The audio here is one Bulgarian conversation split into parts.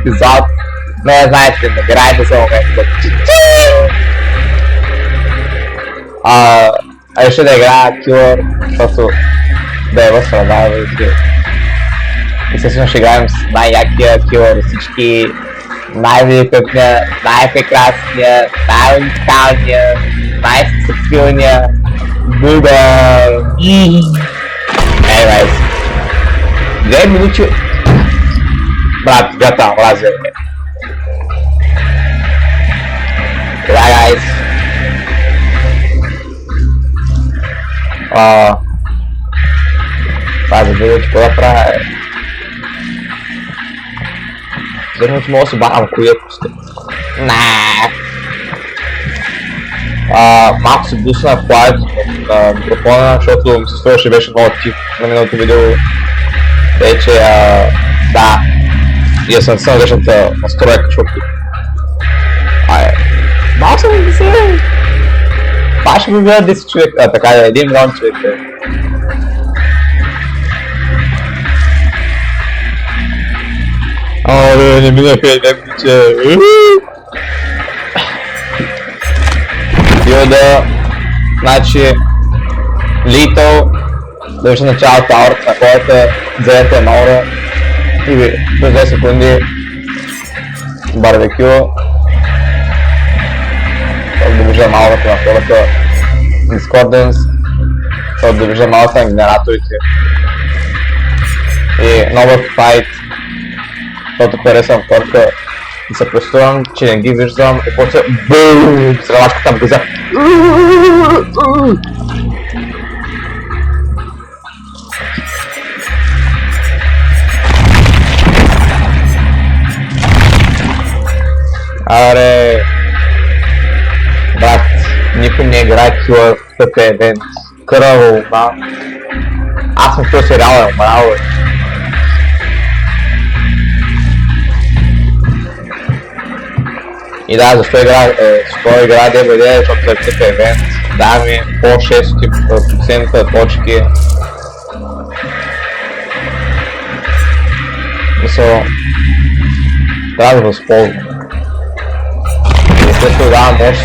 епизод. Не знаете, набирайте се момента. Реши да играя килър, защото да е възстрада. Естествено ще играем с най-якия килър от всички, най-великолепния, най-прекрасния, най-уникалния, най-сексуалния Буда. Anyways, 2 минути. Брат, готов, разве? Да, guys. Това за видео, че какво да правя? Верно, че мога да се бавам, кои е пусти. Малко се бусна в плайт на микрофона, защото ми се струваше беше много тип на миналото видео. Вече, да. И съм сън вечната настройка, защото... Малко съм да се... Това ще ми гледа 10 човека, така е, 1 милион човека. Не минаха и някакви. Билда, значи, Little, да вижте началото аурата на хората, вземете една аура и през 2 секунди барбекю, да виждам аурата на хората, Discordance, да виждам аурата на генераторите и новът файт, защото харесвам хората и се преструвам, че не ги виждам и после BOOM! Срелачката в глаза. Аре, брат, никой не играе килър в такъв евент. Кръво, да. Аз съм в този сериал е умрал. И да, защо игра DVD, защото е такъв евент, дава ми по 6% точки. Мисъл, трябва да възползвам. И също да, може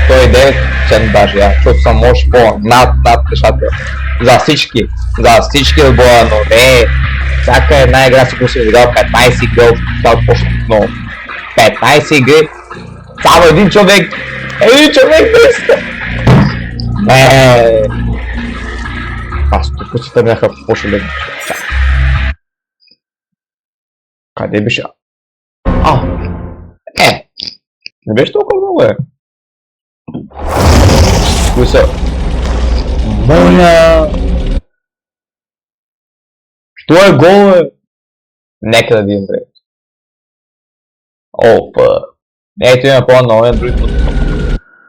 109% даже, защото съм може по-над нещата. За всички отбора, но не, всяка една игра си го съм играл 15 игри от цялото почнах много. 15 игри, само един човек теста! Аз тук си търняха по-шелегни. Къде беше? Не беше толкова много, Кои са? Моля! Що е гол, Нека да видим, Опа! Ето има по-новен други път.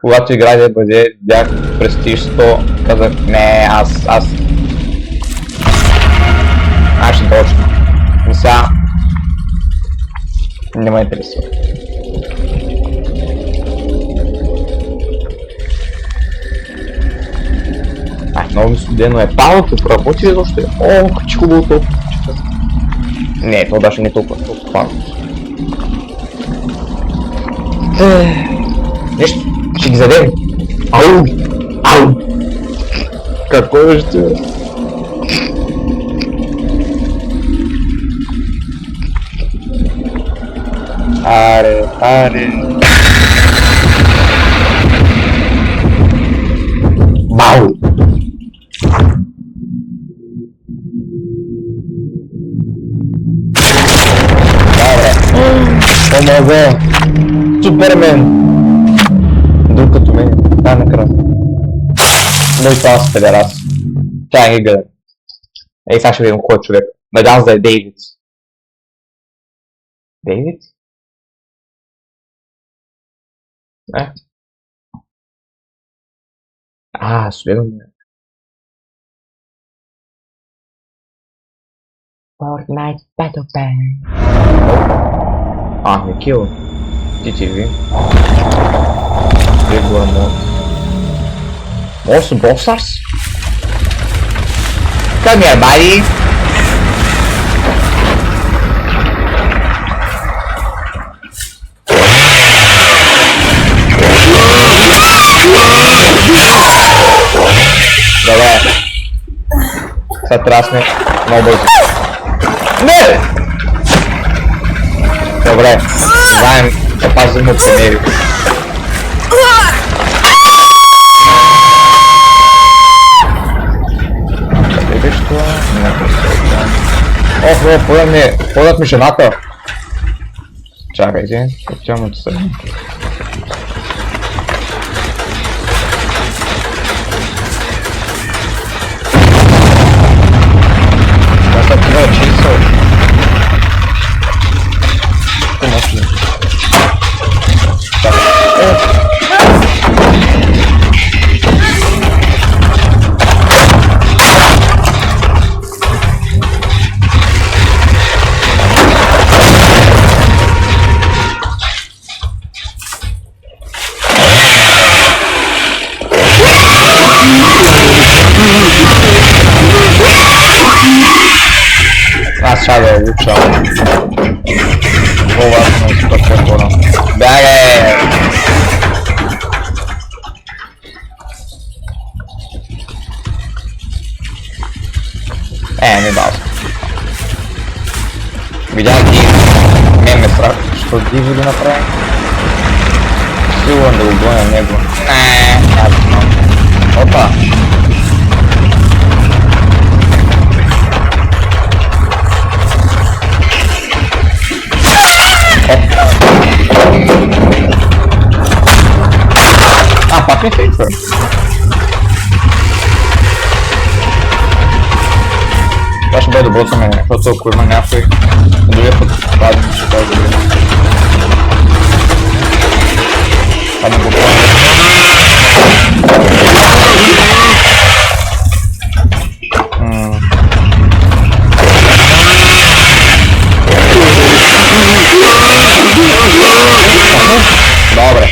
Когато играе да бъде, бях престиж 100, казах не, аз ще точно. Но сега... Не ме интересува. Много ми студено е. Палото проработи ли защо? Качи хубаво толкова. Не, то даже не толкова палото. Нещо, ще ги задем. Ау! Какво е ще? Аре. Бау! Помага! Супермен! Друг като мен. Да, накрая. Но и това с педерас. Чай ги гледа. Ей, сега ще видим кой е човек. Надявам се да е Дейвид. Дейвид? Свидам ме. Fortnite Battle Pass. Не кил. TTV. Regular mode. Awesome Bossers? Come here, buddy. Sad trasne много бързо. Не! Добре, заем да пазим от пенери. Видиш това? Ох, подат ми жената. Чакайте, отивам да се. Това е чисъл. Какво може ли? Аз ще да улучшавам. Много важно е супер по-хора. Бягай! Не бал. Видях Диви. Ме страх. Що Диви да направи? Сигурно да го гоня него. Аз знам. Опа! Пак ми фейква. Това ще бъде добро за мен, защото ако има някой другия път падне, ще бъде добре. Падне го падне. Добре.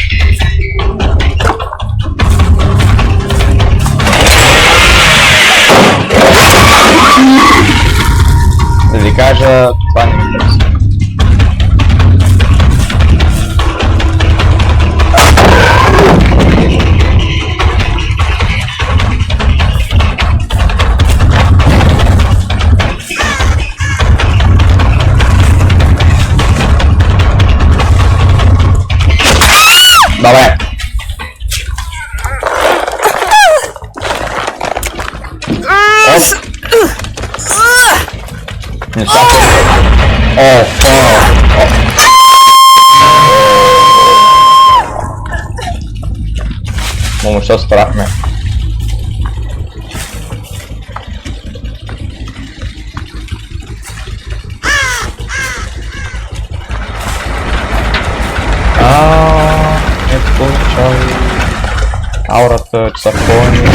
Да ви кажа, това не ми харесва. Добре. Не чакай. Мамо, що страх ме. Не получай. Аурата, че са пълни.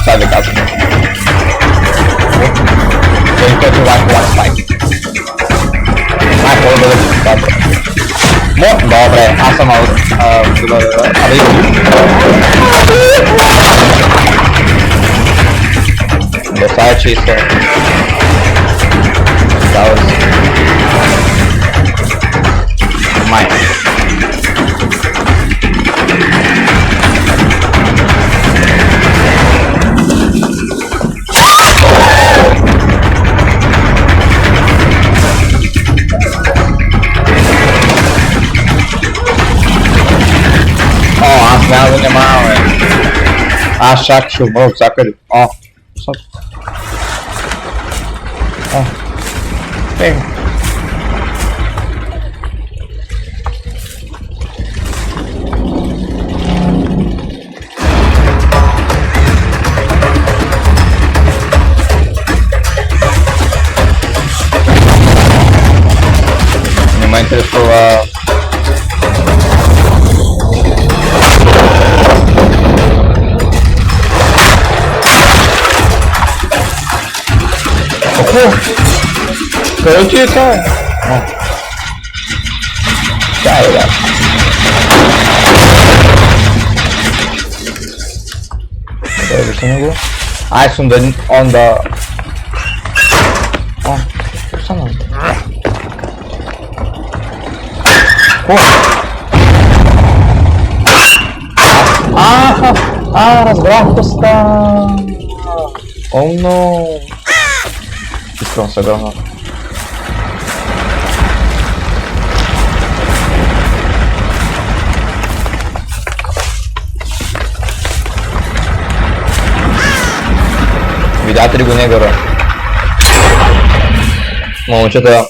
Sai de casa. Eu encontro lá com o Wi-Fi. Pô, dobre, a sam mal dostaje čisto. Maj. Nada animal, achar que chumou, saca ele. Ó, só. Ó, tem. Minha mãe interessou a. Короче, это... Чай, да. него. Aj sam da onda... O, šta nam? Ko? Razgrahto sta! Oh no! Iskreno se grahno. Видяте ли го негъра? Момчета.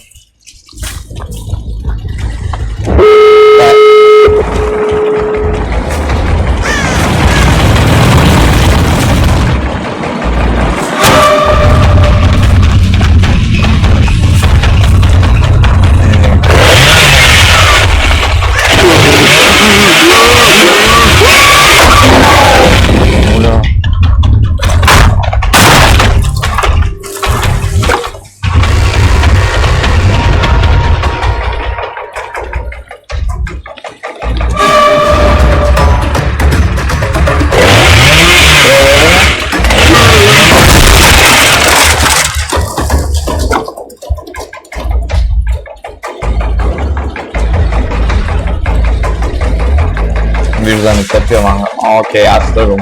Виж да ми цепи, ама... Окей, аз тръгвам.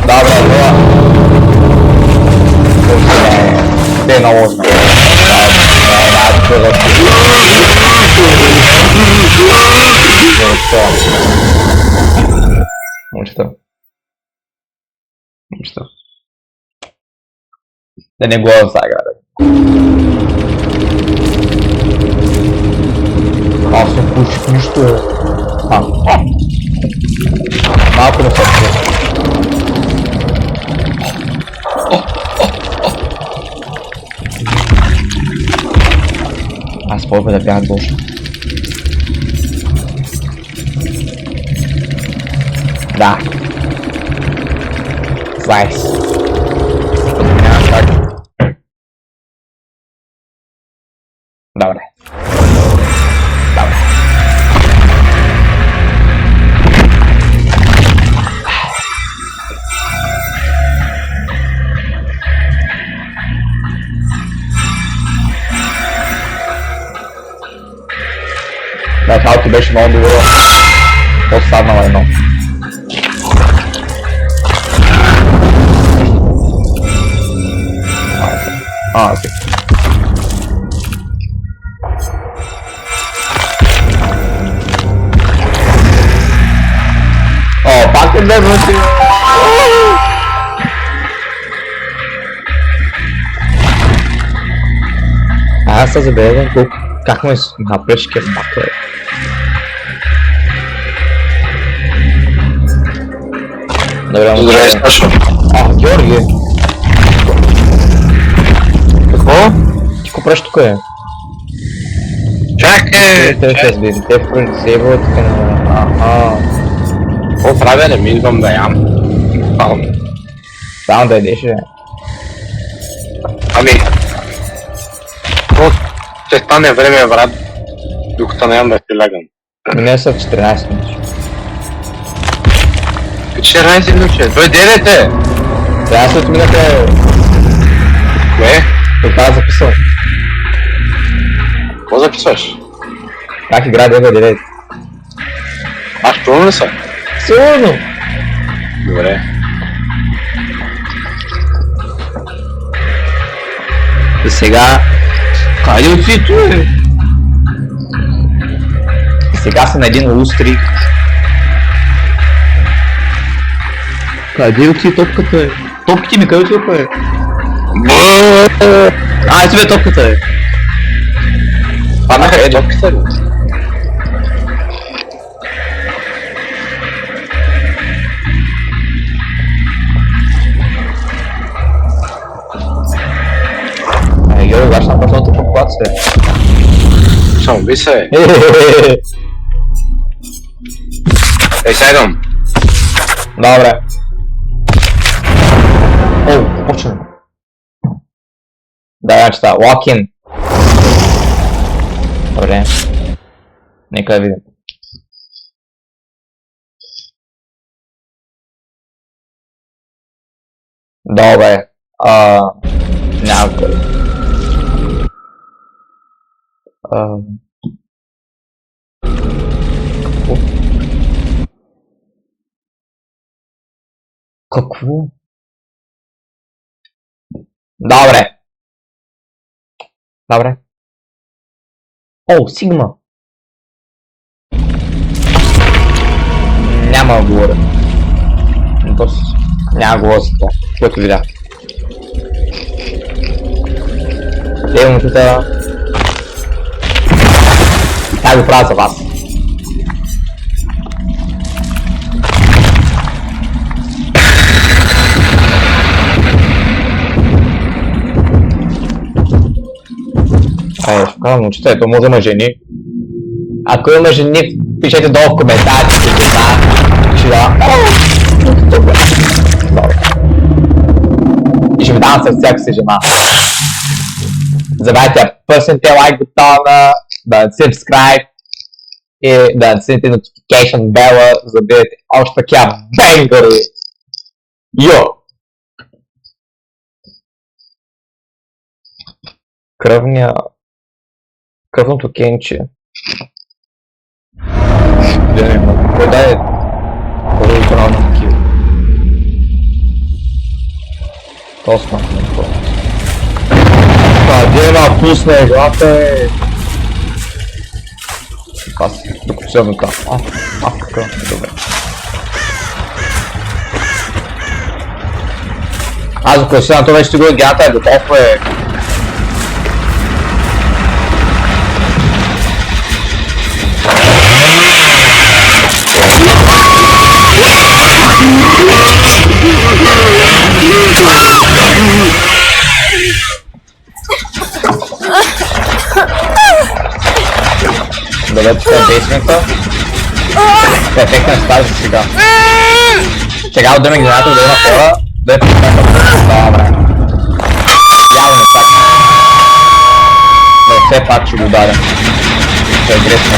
Добре, това... Те много сме. Момчета. Да не го заграда. Аз съм получих нищо. Малко не се Аз по-добре да бях дошъл. Да. Слайс. Няма как. Добре. Началото беше много добро. После станала едно. Окей. О, пак е дебнати. Аз се забелязам колко как му е напречки макле. Добре, здравей, Сашо. Георги. Какво? Ти ко правиш тук е? Чакай! Те ще сбири, те в принципа тук на... Какво правя, не ми идвам да ям. Само да едеш, бе. Ами... Ще стане време, брат, докато не ям да си лягам. Мине са 14 минути. 14 минути, той 9 е! Трябва след минаха... Кое? Това е записал. Какво записваш? Как игра 9-9? Аз чувам ли са? Сигурно! Добре. И сега... Хайде отиди tu, бе! И сега са на един устрик. Къде отиди топката, бе? Топките ми къде отидоха, бе? Ето бе топката, бе! Паднаха топките ли? Георги, баш на първата популация. Само би се. Ей, седам. Добре. О, почна. Да, значи това, walk in. Добре. Нека да видим. Добре. Някой. Какво? Добре. Добре. О, Сигма. Няма да говоря. Няма да говоря за това, което видях. Те момчета... Тя го правя за вас. Ще казвам, момчета, ето може да има жени. Ако има жени, пишете долу в коментарите, че жена. Ще да... Добре. И ще ви давам със всяка си жена. Забравяйте да пъснете лайк бутона, да subscribe и да натиснете notification bell, за да видите още такива бенгъри. Йо! Кръвното кенче. Кой даде първоначално такива? Тосно. Дена, вкусна играта е! Аз докато седна там. Така, добре. Аз докато седна, това вече ще го играта е готов е. Добре, тук е бейсмента. Перфектен стаж за сега. Сега отдъм генератор да има хора, да е перфектен. Добре. Явно не чак. Но все пак ще го ударя. Ще е грешно.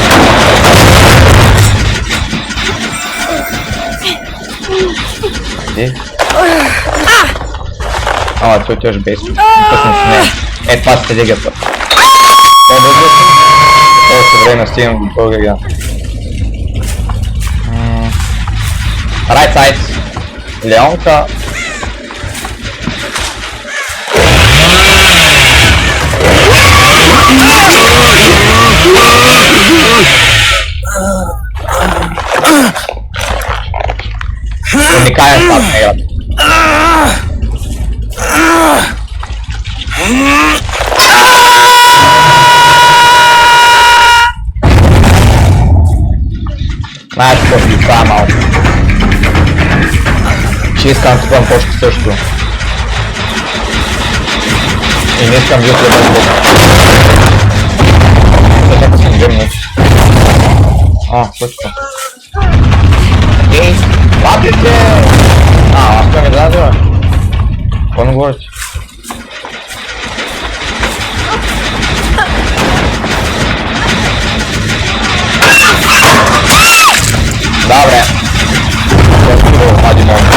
Това е тежък бейсмент. Късно с нея. Това се дигата. По-бързо съм. Още време стигам до България. Right side. Леонка. Уникален стат на играта. Знаеш какво ще това малко. Ще искам да тупам почти също. И не искам жив да бъде бъде. Чакай съм 2 минути. Точно. Ей, лапите! Аз това ми даде, бе. Какво не говорите? Добре. Просто один момент.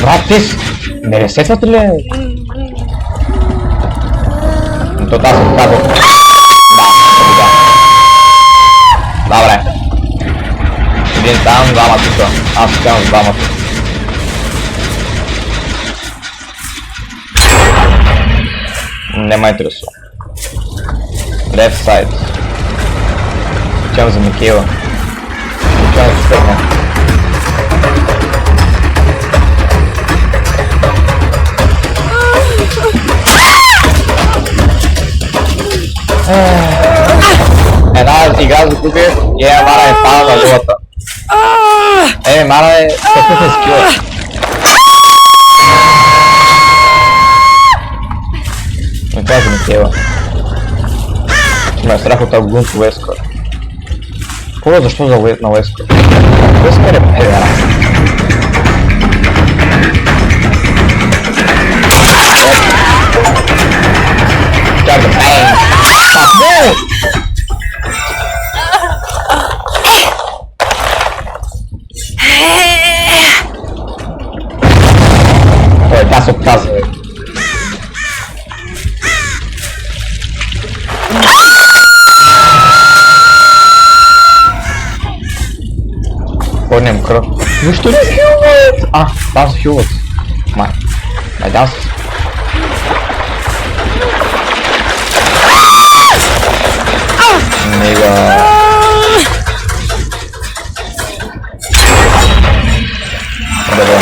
Брат, ти не ресетвате ли? То аз съм казал. Да. Добре. Един там, двама тук. Аз казвам двама тук. Не ме интересува. Left side. Отивам за Микела. Отивам за Степна. Една игра загуби и Мара е пала на лилата. Мара е късмет скила. Не кажа Микела. Ме е страх от Агунт Уескър. Какво защо за на Уескър? Уескър е педера. Чакай, Поднем кров. Вы что не хилвает? А, там хилвает. Май. Надялся. Нига. Давай.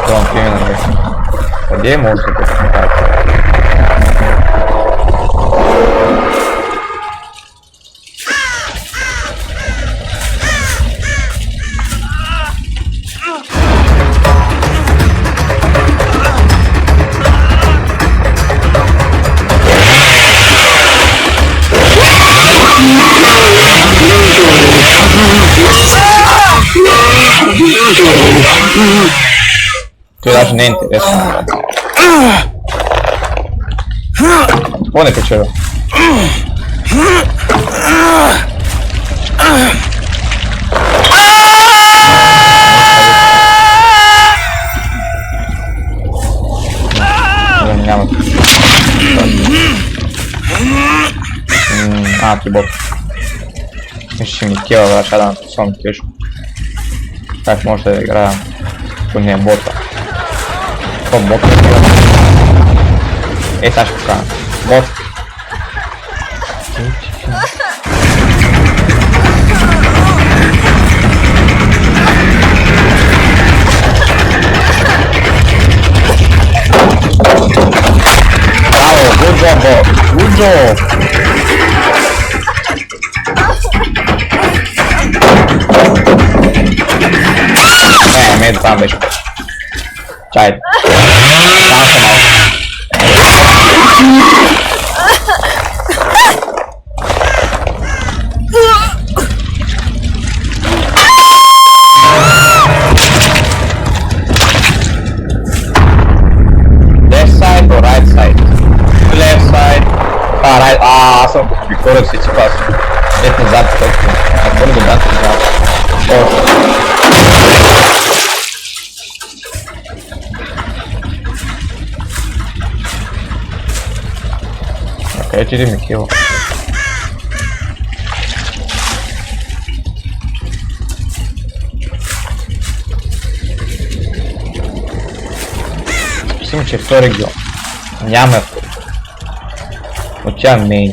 Там именно. Где может это смекать? Ты даже не интересно. Вон и почему. А, ты бот. Ищи мне тело, врача, сон пишу. Как может я играю? У меня бота. Кто бот? Эй, Сашка, бот. Браво, good job, bot. Good job. I made damage. Child. Left side or right side? Left side. Ah, right. Ah, so because it's fast. Let me jump. I'm going to jump. Oh. Okay, did me kill. Спасибо, через кто регион. Нямы. У тебя мейн.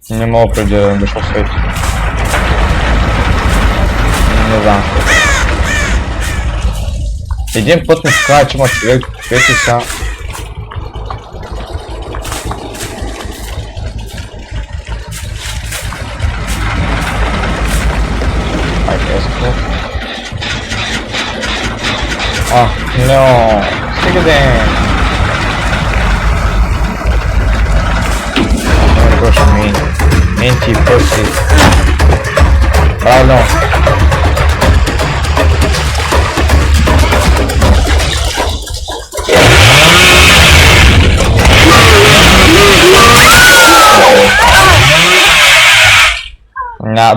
Не мог вроде дошел сойти. Не знаю. Идем потом искать, чему светится. Ah, no. Stick it in. I'm gonna go main. Anti-pussy. Правильно.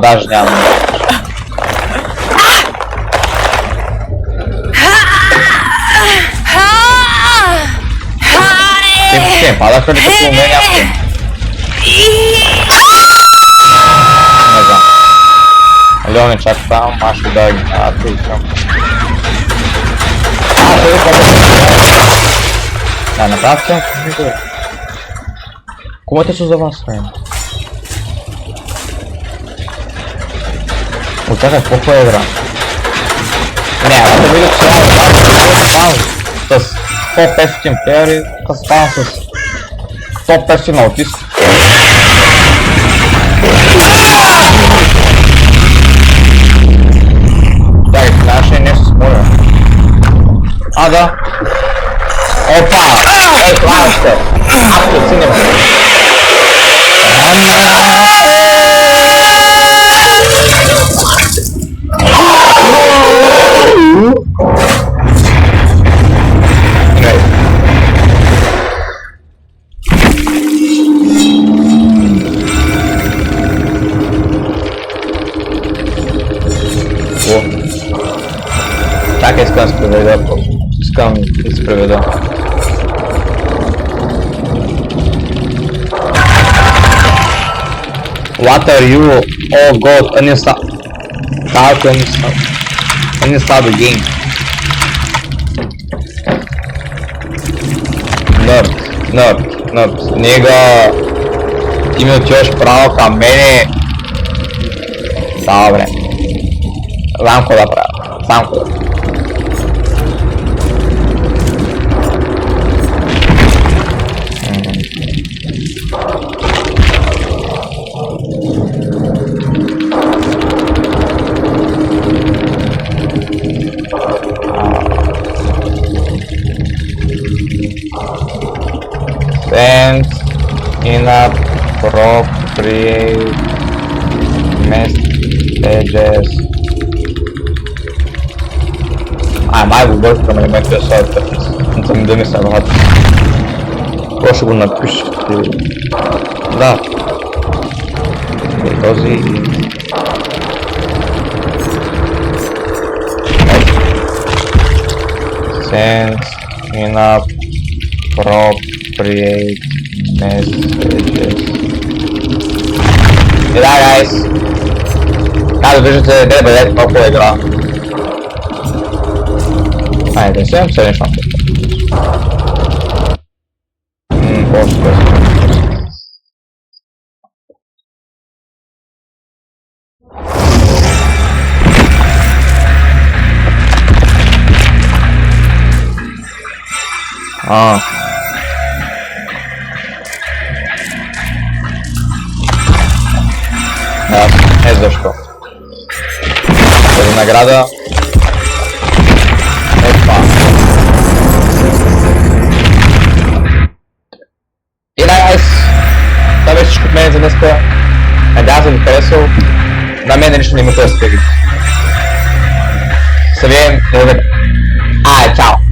Даже не надо. Тим, подошли к умения. Не знаю. Леночек там, Маша дай, а ты там. А, ты попробуй. Да, направьте. Кому это что за вас, наверное? Вот такая плохая игра. Не, это будет все топ-5 темперы, каспансус, топ-5 наутис. Так, наши не спорят. А, да. Опа! Эй, классно! Апки, синема. приведа. What are you? Oh god, uninstall. How to uninstall? Uninstall the game. Nerd. Njega ti mi отиваш право към мене. Добре. Знам какво да правя. Знам какво да правя. Send inappropriate messages. Май го бъркам елементите с това. Не съм да мисля на това. Просто го напишете. Да. Този... Send inappropriate messages. И да, guys. Както виждате, де бъде толкова игра. Айде, сега се нещо. Просто. Да, защо. Тази награда. Епа. И да, guys. Това беше всичко от мен за днеска. Надявам се ви харесал. На мен нищо не ми харесва. Се видим. Чао.